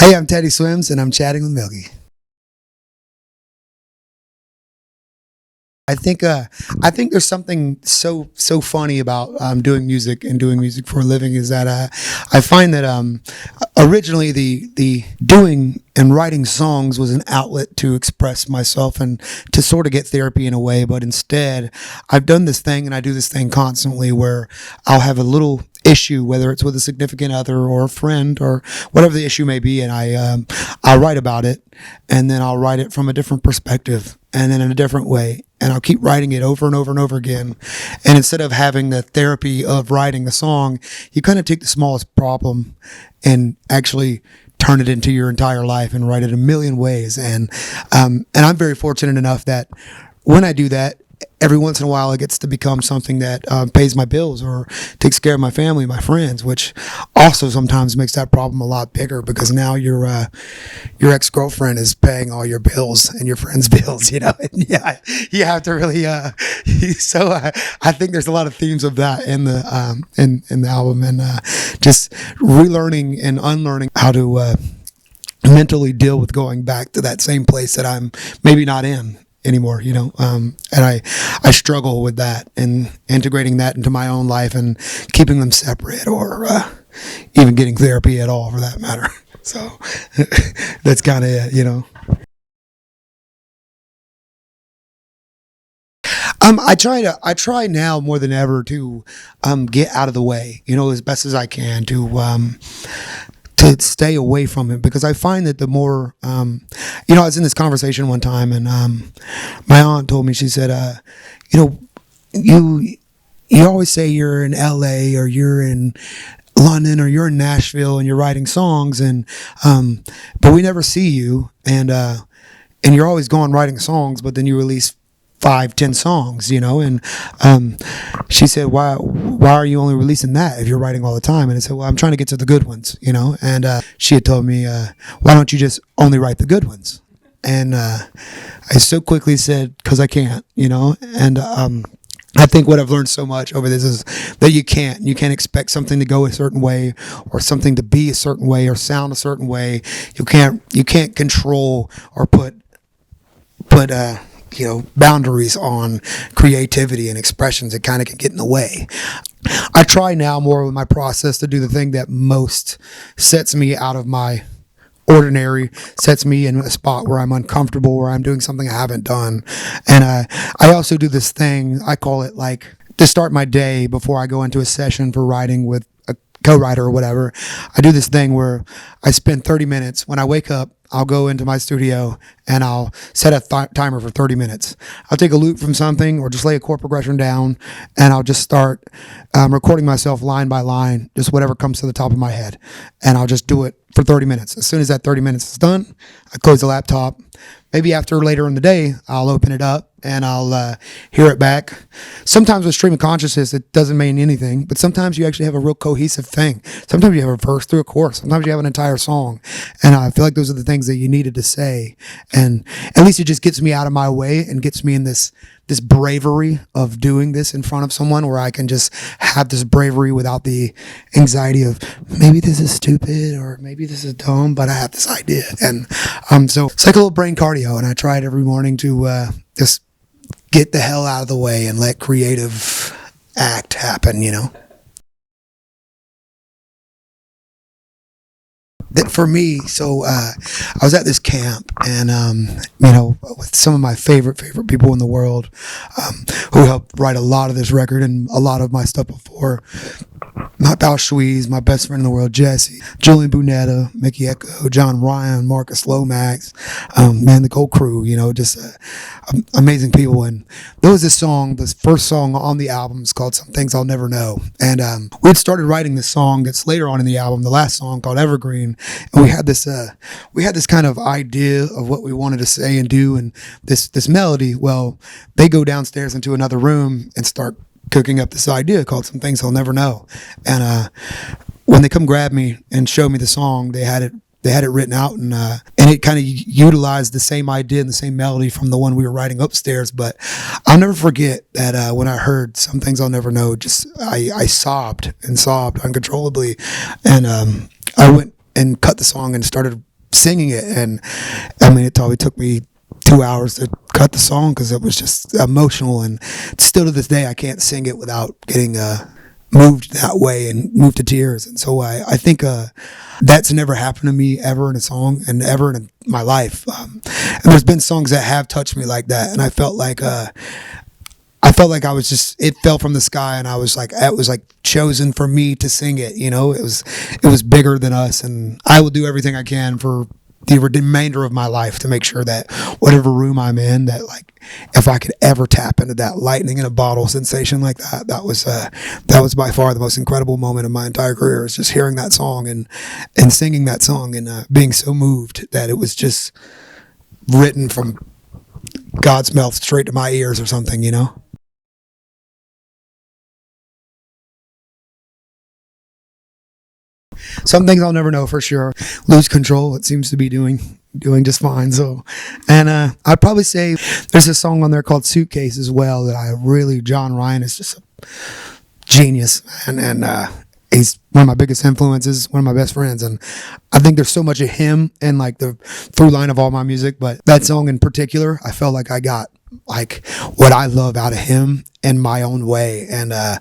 Hey, I'm Teddy Swims, and I'm chatting with Milky. I think there's something so funny about doing music and doing music for a living is that I find that originally the doing and writing songs was an outlet to express myself and to sort of get therapy in a way, but instead I've done this thing and I do this thing constantly where I'll have a little issue, whether it's with a significant other or a friend or whatever the issue may be, and I'll write about it, and then I'll write it from a different perspective and then in a different way, and I'll keep writing it over and over and over again. And instead of having the therapy of writing a song, you kind of take the smallest problem and actually turn it into your entire life and write it a million ways. And I'm very fortunate enough that when I do that, every once in a while it gets to become something that pays my bills or takes care of my family, my friends, which also sometimes makes that problem a lot bigger because now your ex-girlfriend is paying all your bills and your friends' bills, you know. And yeah, you have to really so I think there's a lot of themes of that in the in the album, and just relearning and unlearning how to mentally deal with going back to that same place that I'm maybe not in anymore, you know. And I struggle with that and integrating that into my own life and keeping them separate or even getting therapy at all for that matter. So that's kind of it, you know. I try now more than ever to get out of the way, you know, as best as I can to stay away from it, because I find that the more, you know, I was in this conversation one time and my aunt told me, she said, you know, you always say you're in LA or you're in London or you're in Nashville and you're writing songs, and but we never see you, and you're always gone writing songs, but then you release 5-10 songs, you know. And she said, why are you only releasing that if you're writing all the time? And I said, well, I'm trying to get to the good ones, you know. And she had told me, why don't you just only write the good ones? And I so quickly said, because I can't, you know. And I think what I've learned so much over this is that you can't expect something to go a certain way or something to be a certain way or sound a certain way. You can't control or put you know, boundaries on creativity and expressions. It kind of can get in the way. I try now more with my process to do the thing that most sets me out of my ordinary, sets me in a spot where I'm uncomfortable, where I'm doing something I haven't done. And I also do this thing, I call it like to start my day before I go into a session for writing with a co-writer or whatever. I do this thing where I spend 30 minutes when I wake up. I'll go into my studio and I'll set a timer for 30 minutes. I'll take a loop from something or just lay a chord progression down, and I'll just start recording myself line by line, just whatever comes to the top of my head. And I'll just do it for 30 minutes. As soon as that 30 minutes is done, I close the laptop. Maybe after later in the day, I'll open it up and I'll hear it back. Sometimes with stream of consciousness, it doesn't mean anything, but sometimes you actually have a real cohesive thing. Sometimes you have a verse through a chorus. Sometimes you have an entire song. And I feel like those are the things that you needed to say. And at least it just gets me out of my way and gets me in this bravery of doing this in front of someone, where I can just have this bravery without the anxiety of maybe this is stupid or maybe this is dumb, but I have this idea. And so it's like a little brain cardio, and I try it every morning to just get the hell out of the way and let creative act happen, you know. That for me, so I was at this camp, and you know, with some of my favorite people in the world, who helped write a lot of this record and a lot of my stuff before. My pal Schweez, my best friend in the world, Jesse, Julian Bunetta, Mickey Echo, John Ryan, Marcus Lomax, man, the whole crew, you know, just amazing people. And there was this song, this first song on the album is called Some Things I'll Never Know. And we had started writing this song that's later on in the album, the last song called Evergreen. And we had this kind of idea of what we wanted to say and do, and this melody. Well, they go downstairs into another room and start cooking up this idea called Some Things I'll Never Know. And when they come grab me and show me the song, they had it written out, and it kind of utilized the same idea and the same melody from the one we were writing upstairs. But I'll never forget that when I heard Some Things I'll Never Know, just I sobbed uncontrollably, and I went and cut the song and started singing it. And I mean, it probably took me 2 hours to cut the song because it was just emotional. And still to this day, I can't sing it without getting moved that way and moved to tears. And so I think that's never happened to me ever in a song and ever in my life. And there's been songs that have touched me like that, and I felt like I was just, it fell from the sky, and I was like, it was like chosen for me to sing it. You know, it was bigger than us, and I will do everything I can for the remainder of my life to make sure that whatever room I'm in, that like if I could ever tap into that lightning in a bottle sensation like that, that was by far the most incredible moment of my entire career. Is just hearing that song and singing that song and being so moved that it was just written from God's mouth straight to my ears or something, you know. Some things I'll never know for sure. Lose Control, it seems to be doing just fine. So, and I'd probably say there's a song on there called Suitcase as well that I really, John Ryan is just a genius, and he's one of my biggest influences, one of my best friends, and I think there's so much of him and like the through line of all my music, but that song in particular, I felt like I got like what I love out of him in my own way, and I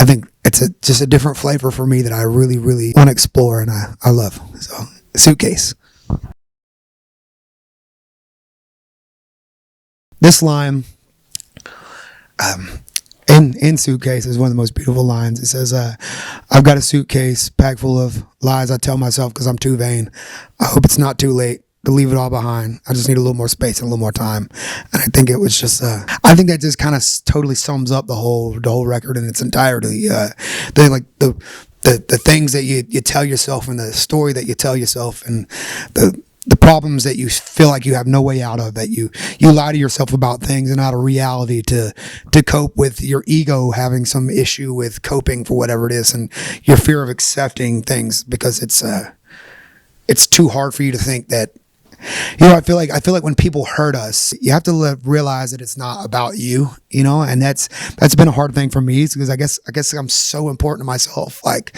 think it's just a different flavor for me that I really, really want to explore, and I love. So, Suitcase. This line in Suitcase is one of the most beautiful lines. It says, I've got a suitcase packed full of lies I tell myself because I'm too vain. I hope it's not too late to leave it all behind. I just need a little more space and a little more time. And I think it was just, I think that just kind of totally sums up the whole record in its entirety. The things that you tell yourself and the story that you tell yourself and the problems that you feel like you have no way out of, that you lie to yourself about things and out of reality to cope with your ego having some issue with coping for whatever it is, and your fear of accepting things because it's too hard for you to think that, you know, I feel like when people hurt us, you have to realize that it's not about you, you know, and that's been a hard thing for me because I guess I'm so important to myself. Like,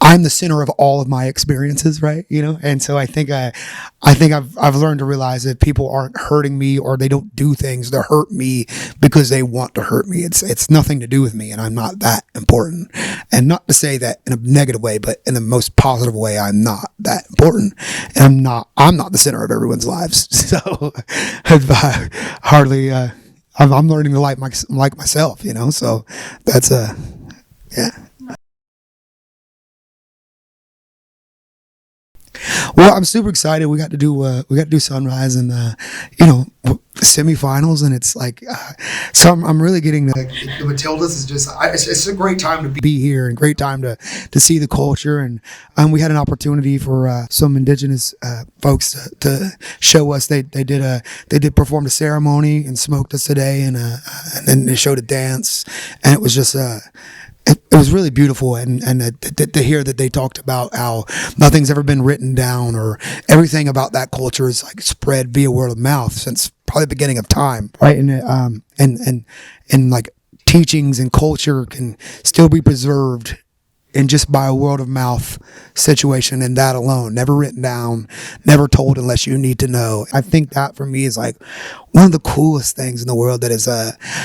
I'm the center of all of my experiences, right? You know, and so I think I've learned to realize that people aren't hurting me or they don't do things to hurt me because they want to hurt me. It's nothing to do with me, and I'm not that important. And not to say that in a negative way, but in the most positive way, I'm not that important, and I'm not the center of everyone's lives. So hardly. I'm learning to like myself, you know. So that's yeah. Well, I'm super excited. We got to do Sunrise and you know, semifinals, and it's like so I'm really getting the Matildas is just it's a great time to be here and great time to see the culture, and we had an opportunity for some indigenous folks to show us. They did perform the ceremony and smoked us today, and then they showed a dance, and it was just it was really beautiful, and to hear that they talked about how nothing's ever been written down, or everything about that culture is like spread via word of mouth since probably the beginning of time, right? And like teachings and culture can still be preserved and just by a word of mouth situation, and that alone, never written down, never told unless you need to know. I think that for me is like one of the coolest things in the world. That is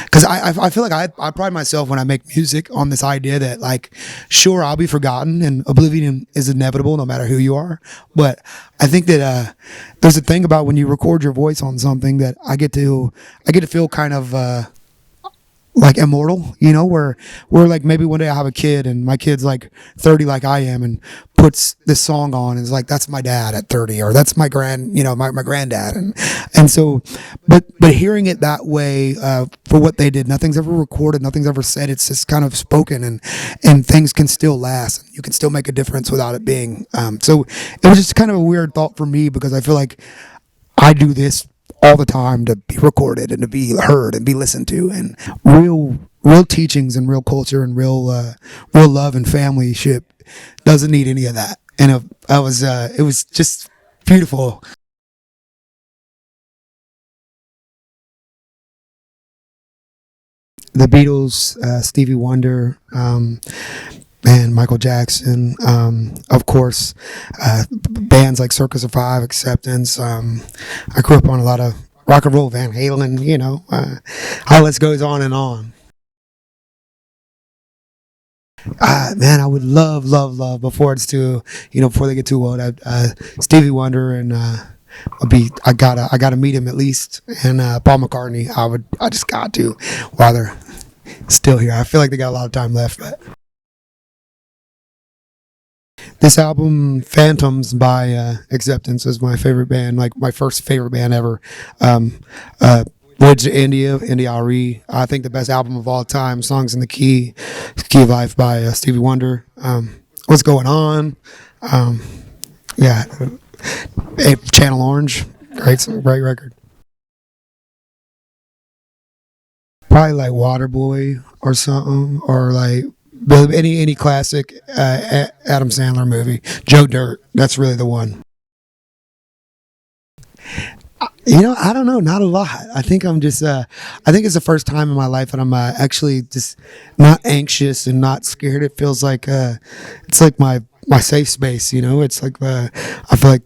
because I feel like I pride myself when I make music on this idea that, like, sure, I'll be forgotten and oblivion is inevitable no matter who you are, but I think that there's a thing about when you record your voice on something that I get to feel kind of like immortal, you know, where like maybe one day I have a kid and my kid's like 30 like I am and puts this song on and is like, that's my dad at 30, or that's my my granddad. And so, but hearing it that way, for what they did, nothing's ever recorded, nothing's ever said, it's just kind of spoken, and things can still last. You can still make a difference without it being, so it was just kind of a weird thought for me because I feel like I do this all the time to be recorded and to be heard and be listened to, and real teachings and real culture and real love and familyship doesn't need any of that. And it was just beautiful. The Beatles, Stevie Wonder, Man, Michael Jackson, of course, bands like Circus of Five, Acceptance. I grew up on a lot of rock and roll, Van Halen. How list goes on and on. Man, I would love, love, love before it's too, before they get too old. Stevie Wonder and I gotta meet him at least, and Paul McCartney. I just got to while they're still here. I feel like they got a lot of time left, but. This album, Phantoms by Acceptance, is my favorite band, like my first favorite band ever. Um, Voyage to India Ari. I think the best album of all time. Songs in the Key of Life by Stevie Wonder. What's Going On? Um, yeah, Channel Orange. Great record. Probably like Waterboy or something, or like any classic Adam Sandler movie. Joe Dirt. That's really the one. I don't know, not a lot. I think I'm just, I think it's the first time in my life that I'm actually just not anxious and not scared. It feels like, it's like my safe space. It's like, I feel like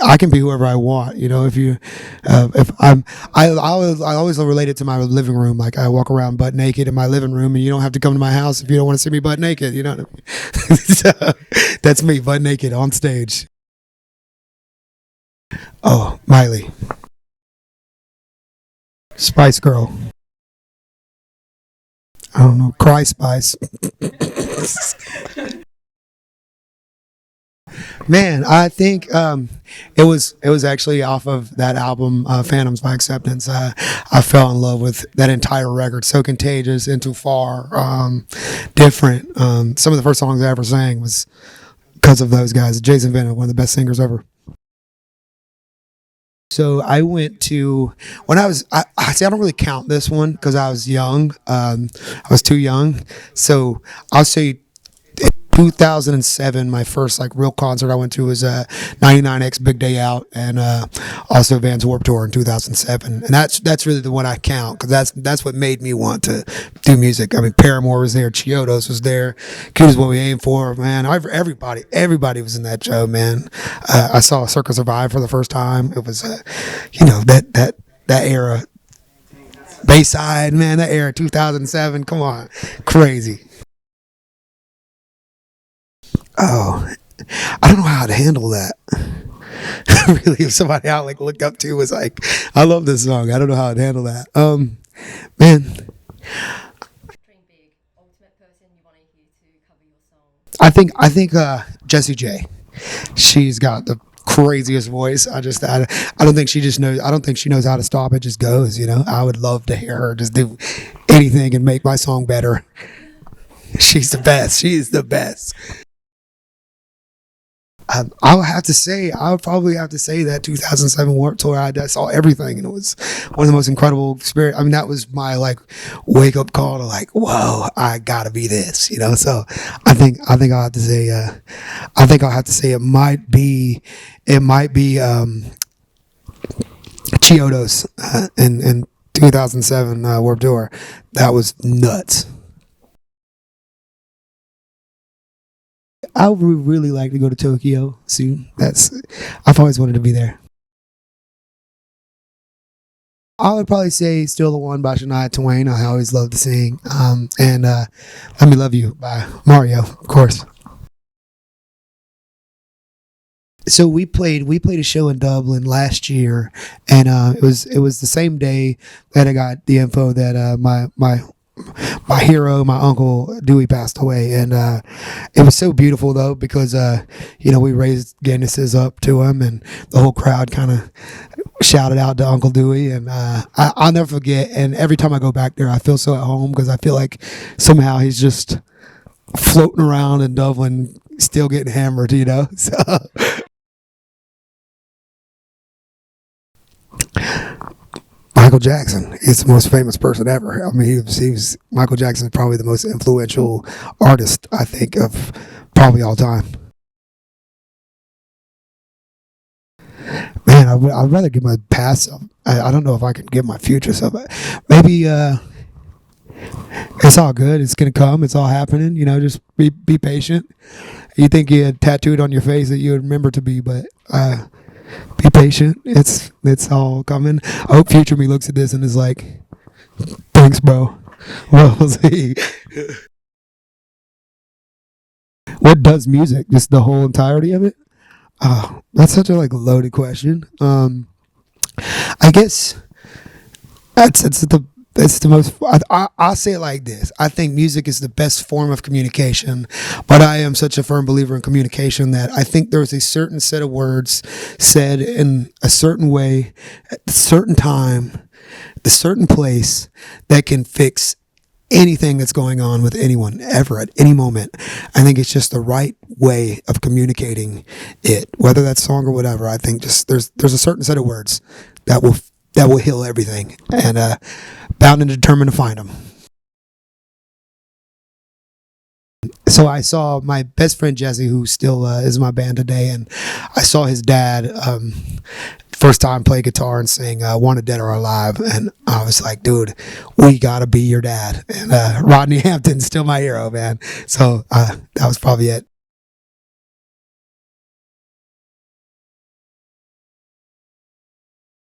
I can be whoever I want. If I always relate it to my living room. Like I walk around butt naked in my living room, and you don't have to come to my house if you don't want to see me butt naked. You know what I mean? So, that's me, butt naked on stage. Oh, Miley, Spice Girl. I don't know, Cry Spice. Man, I think it was actually off of that album, Phantoms by Acceptance. I fell in love with that entire record. So contagious and too far, different. Some of the first songs I ever sang was because of those guys. Jason Venna, one of the best singers ever. So I went to when I see I don't really count this one because I was young. I was too young. So I'll say 2007, my first like real concert I went to was 99X Big Day Out, and also Vans Warped Tour in 2007, and that's really the one I count because that's what made me want to do music. I mean, Paramore was there, Chiodos was there, Cute is what we aim for, man. Everybody was in that show, man. I saw Circus Survive for the first time. It was, that era, Bayside, man, that era, 2007. Come on, crazy. Oh, I don't know how to handle that. Really, if somebody I like looked up to was like, I love this song. I don't know how to handle that. Man, I think Jessie J. She's got the craziest voice. I don't think she just knows. I don't think she knows how to stop. It just goes. I would love to hear her just do anything and make my song better. She's the best. She is the best. I would probably have to say that 2007 Warped Tour. I saw everything, and it was one of the most incredible experience. I mean, that was my like wake up call to like, whoa, I gotta be this. So I think I'll have to say, it might be Chiodos in 2007 Warped Tour. That was nuts. I would really like to go to Tokyo soon. I've always wanted to be there. I would probably say "Still the One" by Shania Twain. I always love to sing. And "Let Me Love You" by Mario, of course. So we played a show in Dublin last year, and it was the same day that I got the info that my hero, my uncle Dewey, passed away, and it was so beautiful though because we raised Guinnesses up to him, and the whole crowd kind of shouted out to Uncle Dewey, and I'll never forget. And every time I go back there, I feel so at home because I feel like somehow he's just floating around in Dublin, still getting hammered. So Michael Jackson is the most famous person ever. I mean, he was Michael Jackson is probably the most influential artist I think of probably all time. Man, I'd rather give my past self. I don't know if I can give my future self. Maybe It's all good. It's gonna come. It's all happening. Just be patient. You think you had tattooed on your face that you would remember to be, but be patient. It's all coming. I hope future me looks at this and is like, thanks, bro. We'll see. What does music? Just the whole entirety of it? Oh, that's such a loaded question. I guess that's the most. I'll say it like this. I think music is the best form of communication, but I am such a firm believer in communication that I think there's a certain set of words said in a certain way, at a certain time, a certain place that can fix anything that's going on with anyone ever at any moment. I think it's just the right way of communicating it, whether that's song or whatever. I think just there's a certain set of words that will heal everything, and bound and determined to find them. So I saw my best friend Jesse, who still is in my band today, and I saw his dad first time play guitar and sing "Wanted Dead or Alive," and I was like, "Dude, we gotta be your dad." And Rodney Hampton's still my hero, man. So that was probably it.